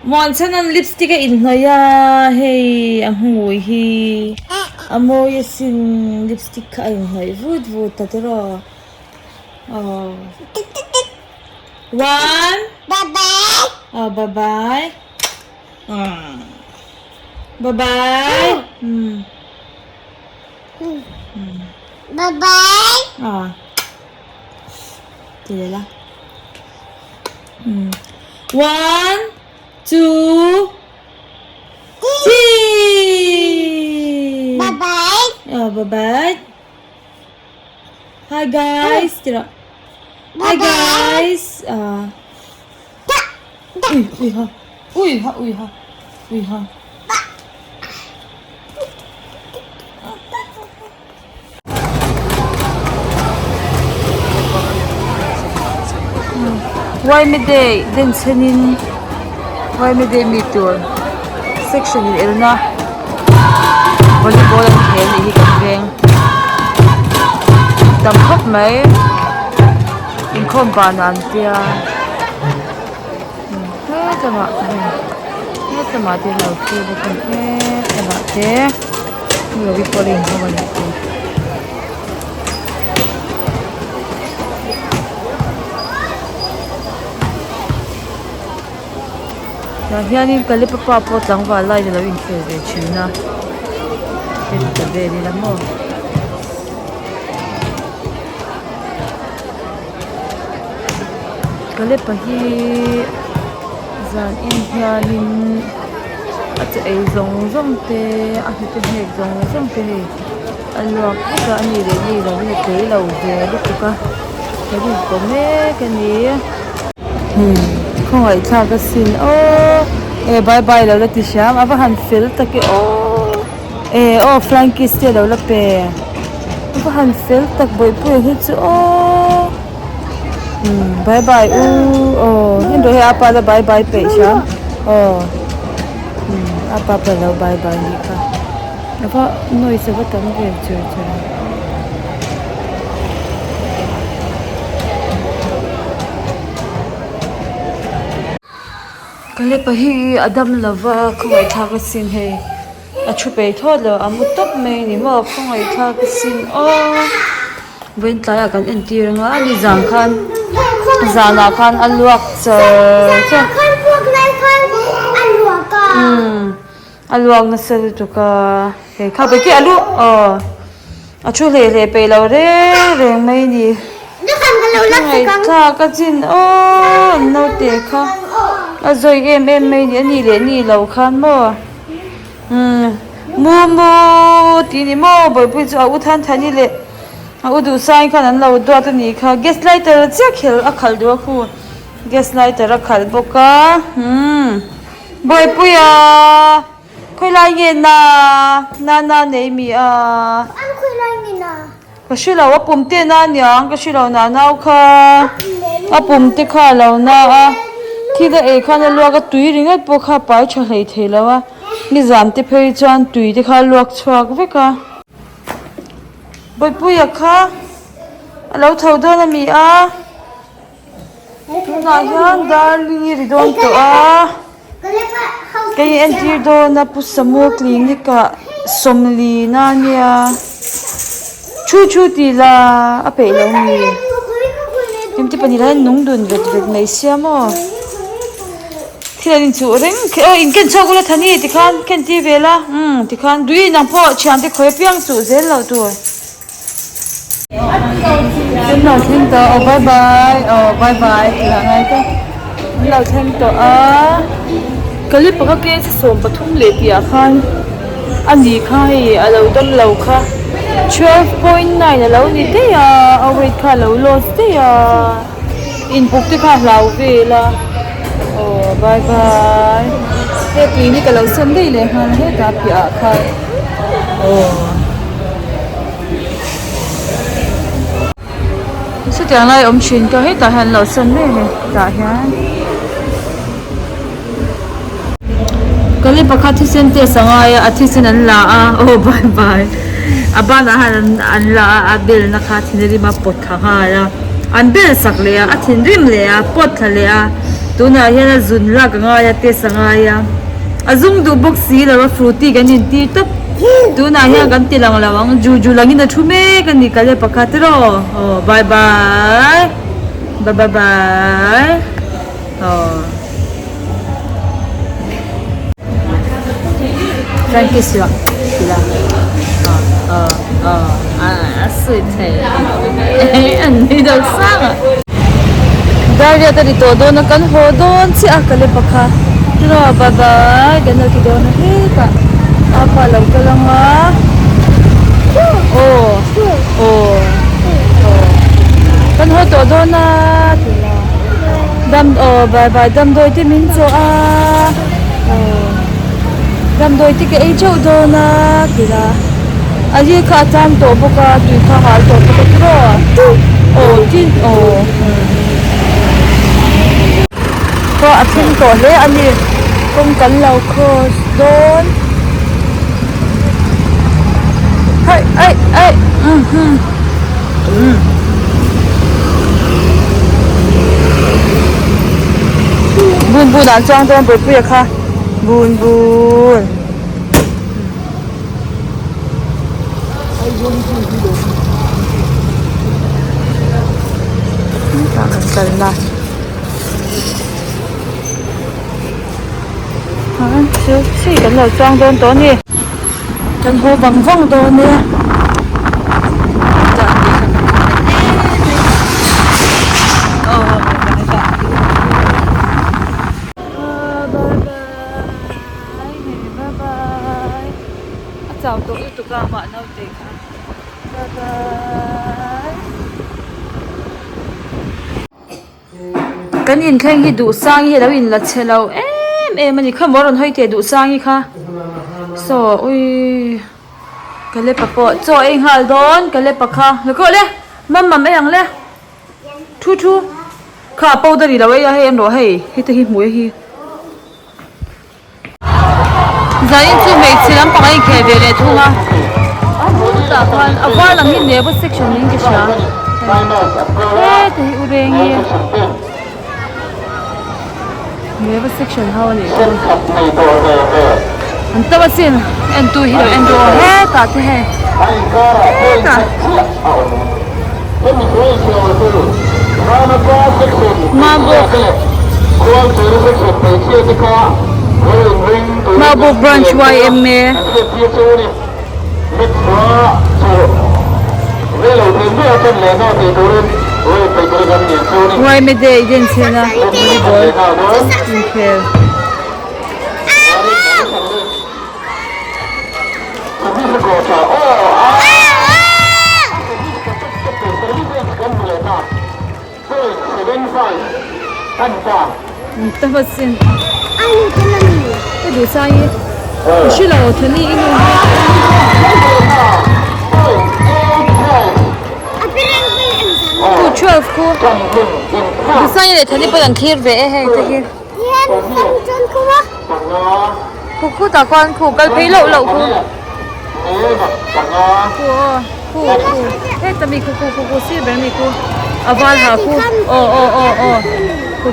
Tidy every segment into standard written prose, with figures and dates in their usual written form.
Monsanan lipstick in hoya hey anghui hi amoy sin lipstick ka in hoy vut tatero oh one Bye bye. oh bye bye bye bye Bye bye. ah thế là one two three Bye bye. oh bye bye hi guys tira hi Bye bye. guys ui ha why midday then senin why midday meter section in elna volleyball and hell hi kan reng dam khop mai in khom ban an tia he tama te lo te bu kan he tama te lo bi polin ho ban ko na hianin kalip pa po tlang wa lai de lo in fe ve china ke ta ve ni la mo kalip pa hi zan in hianin at ai zong te a hi te he zong te he alwak ka ani re ni lo ni te lo ve lu ka ke ni ko me ke ni không phải cha cái xin ô bye bye lâu là tí sáng à vẫn phil ta cái ô Frankis thì lâu là pe vẫn phil ta bồi bồi hết chứ ô bye bye hiện rồi apa là bye bye pe sáng apa lâu bye bye đi cả à vẫn nói sẽ vẫn tắm về chơi kale pahi adam lava khoi tha ka sin he achu pe tho lo amu top me ni mo khoi tha ka sin o wen ta kan en tir nga ni jang khan zana khan aluak cha Khan phuak lai khan aluak ka. aluak na sel to ka he kha be ki alu achu le pe lo re mai ni Nó khan ka lo lak khoi kang. tha ka chin o no te kha rồi em mấy đứa nhỉ để nhỉ lâu khăn mò mua tí ní mò bởi bây giờ u than nhỉ lệ u đủ sai khăn ăn lâu đua tụi nhỉ khá gaslighter chắc khel akhal đua khu gaslighter akhal boka bởi bây giờ khơi lại nghe na này mi Ano ko lai ni na? cái sự lâu apum tê na nhang cái sự lâu na nao kha apum tê kha lâu na khi đó ấy khăn luộc cái túi riêng ấy bốc khá bài cho lấy thế là wa ni giảm tiếp hơi chan túi thì khá luộc chua cái vậy cả bởi bây giờ khá lâu thầu đó là mi na hian darling ri don to Kale pa house. cái anh chị đó na pusamu clinic cả somli na nia chu thì là à pe lâu mi em thì pani là nung đun vệt này xem mà thì là chú rinh in cái cho cô thani thì khan cái gì về là thì khan đuôi nằm po chán thì khơi piang chú dễ lâu tuổi em nào thêm tờ bye bye là ngay cái nào thêm tờ clip các cái sôm bát thum lệ tiệt khan anh đi khai lâu đâm lâu kha 12.9 là lâu như thế await kha lâu lost thế input thì kha lâu về là bye bye thế tụi ní cái lâu sân đâyเลยha hết cả bịa khai sao tiếng này ông chuyện cho hết cả hàng lâu sân đây này cả hàng cái này bác thi sinh thế sang ai thi sinh anh là bye bye aba na han la abel na kha thin ri ma pot kha ha ra an bel sak le a thin rim le a pot tha le a tu na hian zun la ka nga ya te sanga ya azung du boxi la fruity kan in ti tap tu na hian kan ti lang lawang ju langin na thume kan ni kale pakhatro oh bye bye bye bye bye oh thank you sila sweet anh đi đâu sang à đây ra tadi to don kan ho don si akale pakha tro baba kan ki don he ka apa lam kalanga oh kan ho to don na tila dam bye bye dam doi ti min cho a dam doi ti ke ai cho do na tila aji kha tam to boka tu kha hal to boka tro tin ko athin to le ani kong kan lau cross don ai bun an chang don bo pu kha bun cần là chứ chỉ cần là trang đơn đó nè cần hồ bằng vong đó nè chào tôi yêu các bạn đâu thì bye bye kan in khen hi du sang hi lo in la chelo em ani kha moron hoi te du sang hi kha so ui kale papo cho eng hal don kale pakha le ko le mam yang le thu kha powder ri lawe ya he em ro he te hi mu hi zain chu me chilam pa ngai khe ve le thunga ta khan awa lam hi ne bo section ning ki sha te hi ureng hi never section how ni anta basin en tu hiro en do he ta te he ta Mabo branch YMA Why me day didn't see na okay tafasin du sai shi la thani inu ku 12 ku du sai le thani pa thlir ve he te hi ku ta kon ku kal phei lo ku he tami ku si be mi ku aval ha ku ku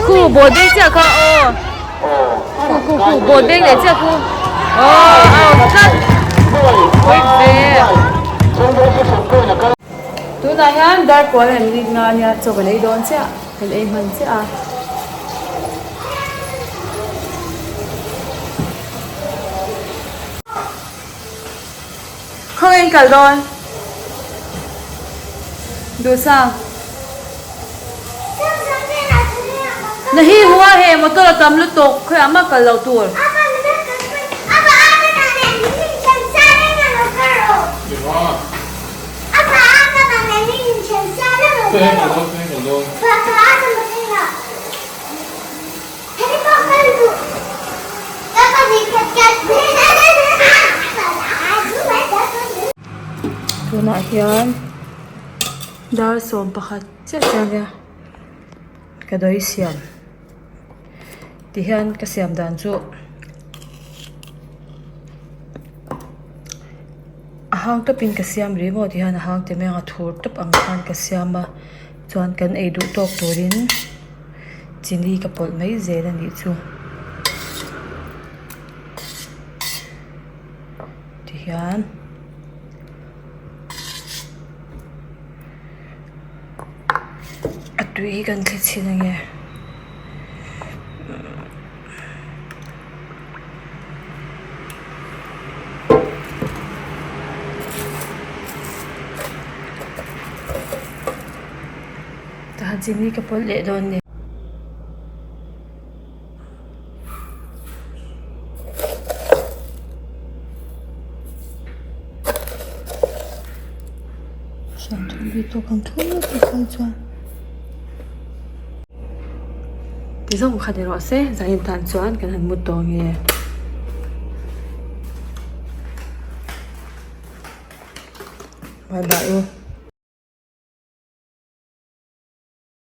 ku bột bên chưa có ku bột bên để chưa ku cắt quick về tu này han dar ko em đi nga nha cho cái lấy đón chứ cái lấy mình chứ không anh cả rồi đồ sao nahi hua he motor tam lu tok khoi ama kal lo tur tu na hian dar som pakhat che changa ka doi siam ti hian ka siam dan chu hang ta pin ka siam ri mo ti han hang te menga thur tap ang khan ka siama chuan kan ei du tok turin chini ka pol mai zel ani chu ti hian atui kan thli chin ange chini ka pol le don ne shan thum bi to kan thum na ka khai chuan ti zo kha de ro se zain tan chuan kan han mu to nge bye bye